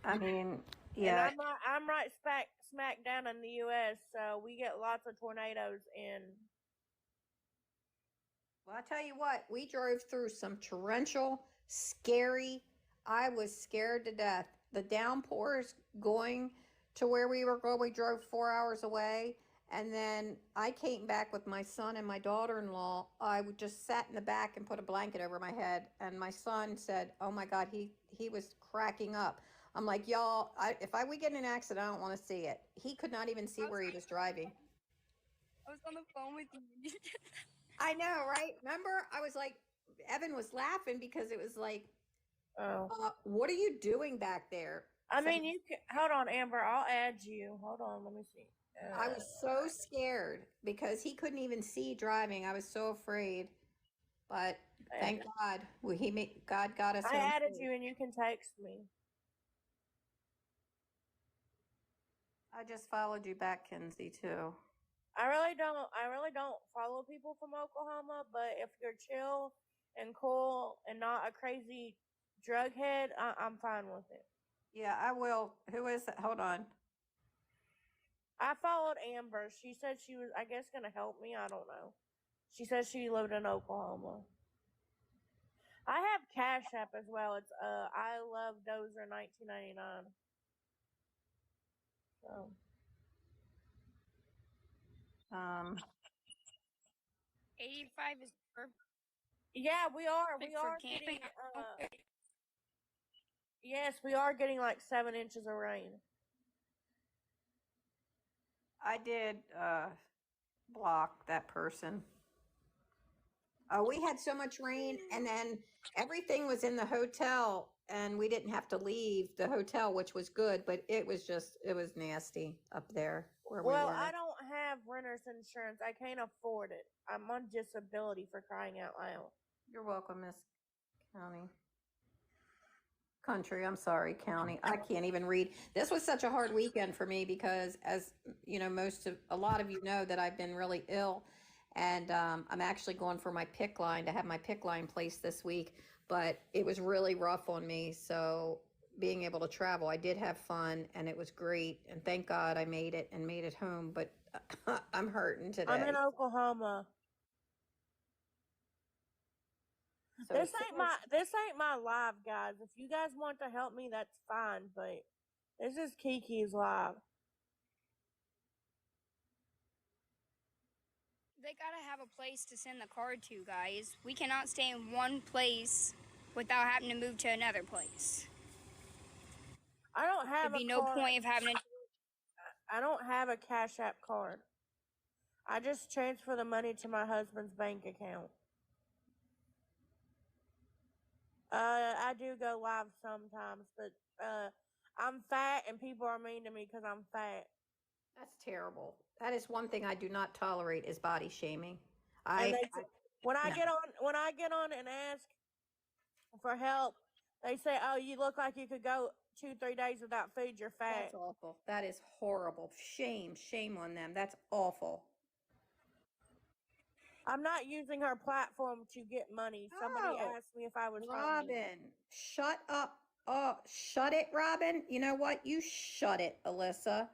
I mean, yeah. And I'm right smack down in the U.S., so we get lots of tornadoes in. Well, I tell you what, we drove through some torrential, scary. I was scared to death. The downpours going to where we were going, we drove 4 hours away. And then I came back with my son and my daughter-in-law. I just sat in the back and put a blanket over my head. And my son said, oh my God, he was cracking up. I'm like, y'all, if we get in an accident, I don't want to see it. He could not even see where he was driving. I was on the phone with you. I know, right? Remember, I was like, Evan was laughing because it was like, what are you doing back there? I mean, you can, hold on, Amber, I'll add you. Hold on, let me see. I was so scared because he couldn't even see driving. I was so afraid, but thank God, God got us. I added you, and you can text me. I just followed you back, Kenzie, too. I really don't follow people from Oklahoma, but if you're chill and cool and not a crazy drug head, I'm fine with it. Yeah, I will. Who is it? Hold on. I followed Amber. She said she was, I guess, going to help me. I don't know. She says she lived in Oklahoma. I have Cash App as well. It's I love Dozer 1999. So 85 is perfect. Yeah, we are For camping. getting yes, we are getting like 7 inches of rain. I did block that person. We had so much rain, and then everything was in the hotel, and we didn't have to leave the hotel, which was good, but it was nasty up there where we were. I don't have renter's insurance. I can't afford it. I'm on disability, for crying out loud. You're welcome, Miss Country. I'm sorry, County. I can't even read. This was such a hard weekend for me because, as you know, a lot of you know that I've been really ill, and I'm actually going for my PICC line to have my PICC line placed this week, but it was really rough on me. So being able to travel, I did have fun, and it was great, and thank God I made it home, but I'm hurting today. I'm in Oklahoma. So this ain't my live, guys. If you guys want to help me, that's fine, but this is Kiki's live. They gotta have a place to send the card to, guys. We cannot stay in one place without having to move to another place. I don't have There'd be no point of having to. I don't have a Cash App card. I just transfer the money to my husband's bank account. I do go live sometimes, but I'm fat and people are mean to me because I'm fat. That's terrible. That is one thing I do not tolerate is body shaming. When I get on and ask for help, they say, "Oh, you look like you could go 2-3 days without food. You're fat." That's awful. That is horrible. Shame on them. That's awful. I'm not using her platform to get money. Somebody asked me if I was Robin, hungry. shut up. Oh, shut it, Robin. You know what? You shut it, Alyssa.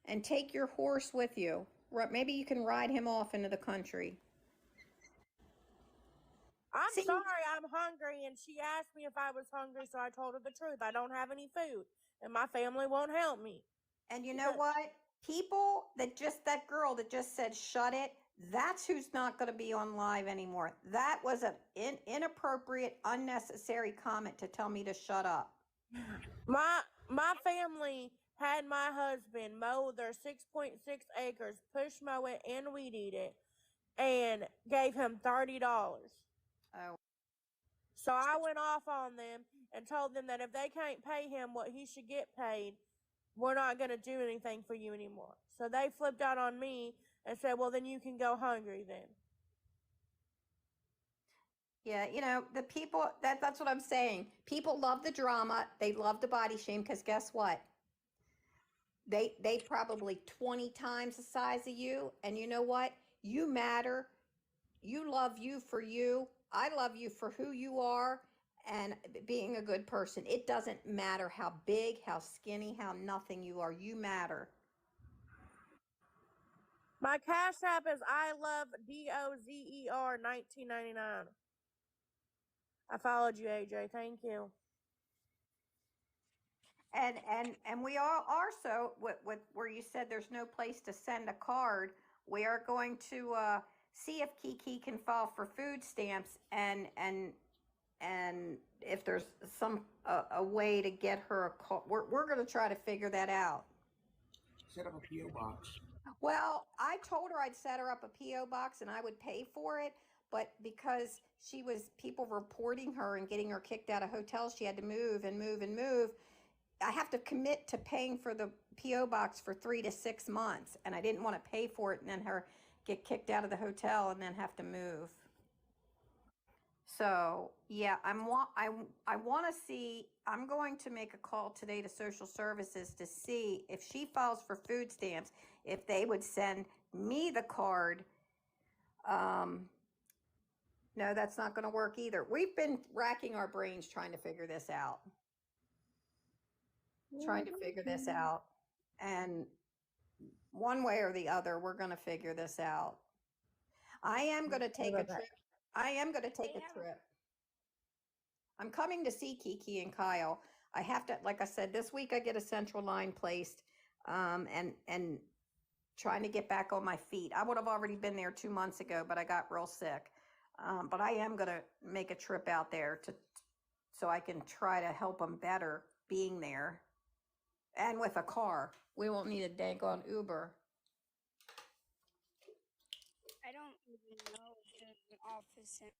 And take your horse with you. Maybe you can ride him off into the country. I'm sorry, I'm hungry, and she asked me if I was hungry, so I told her the truth. I don't have any food, and my family won't help me. And you know what? People that girl that just said shut it, that's who's not going to be on live anymore. That was an inappropriate, unnecessary comment to tell me to shut up. My family had my husband mow their 6.6 acres, push mow it, and weed eat it, and gave him $30. Oh. So I went off on them and told them that if they can't pay him what he should get paid, we're not going to do anything for you anymore. So they flipped out on me and said, well, then you can go hungry then. Yeah, you know, the people, that's what I'm saying. People love the drama. They love the body shame because guess what? They probably 20 times the size of you. And you know what? You matter. You love you for you. I love you for who you are and being a good person. It doesn't matter how big, how skinny, how nothing you are. You matter. My Cash App is I love DOZER 1999. I followed you, AJ. Thank you. And we all also with where you said there's no place to send a card. We are going to see if Kiki can file for food stamps and and if there's a way to get her a call, we're going to try to figure that out. Set up a PO box. Well, I told her I'd set her up a PO box and I would pay for it, but because people reporting her and getting her kicked out of hotels, she had to move and move and move. I have to commit to paying for the PO box for 3 to 6 months, and I didn't want to pay for it and then her get kicked out of the hotel and then have to move. So yeah, I want to see. I'm going to make a call today to social services to see if she files for food stamps, if they would send me the card. No, that's not going to work either. We've been racking our brains trying to figure this out. And one way or the other, we're going to figure this out. I am going to take a trip. I'm coming to see Kiki and Kyle. I have to, like I said, this week I get a central line placed, and trying to get back on my feet. I would have already been there 2 months ago, but I got real sick. But I am going to make a trip out there so I can try to help them better being there. And with a car, we won't need a daggone Uber. I don't even know if there's an office in